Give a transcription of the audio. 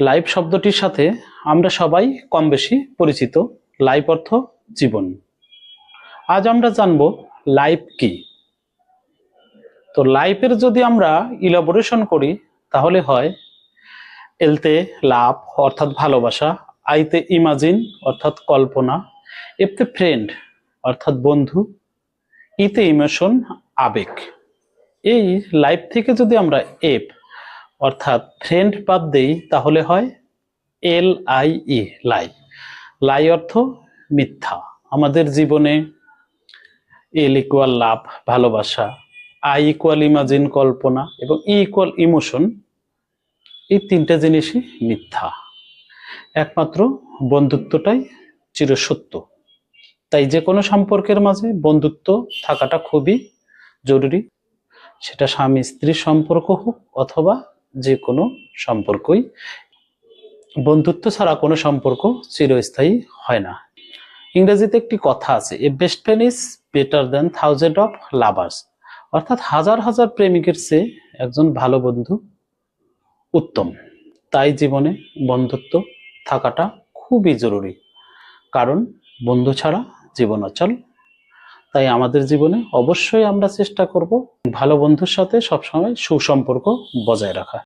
Life শব্দটির সাথে আমরা সবাই কম বেশি পরিচিত। লাইফ অর্থ জীবন। আজ আমরা জানব লাইফ কি। তো লাইফের যদি আমরা ইলাবোরেশন করি তাহলে হয় এলতে লাভ অর্থাৎ ভালোবাসা, আইতে ইমাজিন অর্থাৎ কল্পনা, এফতে ফ্রেন্ড অর্থাৎ বন্ধু, ইতে ইমোশন আবেগ। এই লাইফ থেকে যদি আমরা এফ অর্থাৎ ফ্রেন্ড বাদ দেই তাহলে হয় LIE লাই। লাই অর্থ মিথ্যা। আমাদের জীবনে এল ইকুয়াল লাভ ভালোবাসা, আই ইকুয়াল ইমাজিন কল্পনা এবং ই ইকুয়াল ইমোশন, এই তিনটা জিনিসই মিথ্যা। একমাত্র বন্ধুত্বটাই চিরসত্য। তাই যে কোনো সম্পর্কের মাঝে বন্ধুত্ব থাকাটা খুবই জরুরি। সেটা স্বামী স্ত্রীর সম্পর্ক হোক অথবা যে কোনো সম্পর্কই। বন্ধুত্ব ছাড়া কোনো সম্পর্ক চিরস্থায়ী হয় না। ইংরেজিতে একটি কথা আছে, a best friend is better than thousand of lovers, অর্থাৎ হাজার হাজার প্রেমিকের চেয়ে একজন ভালো বন্ধু উত্তম। তাই জীবনে বন্ধুত্ব থাকাটা খুবই জরুরি, কারণ বন্ধু ছাড়া জীবন অচল। তাই আমাদের জীবনে অবশ্যই আমরা চেষ্টা করব ভালো বন্ধুর সাথে সবসময় সুসম্পর্ক বজায় রাখা।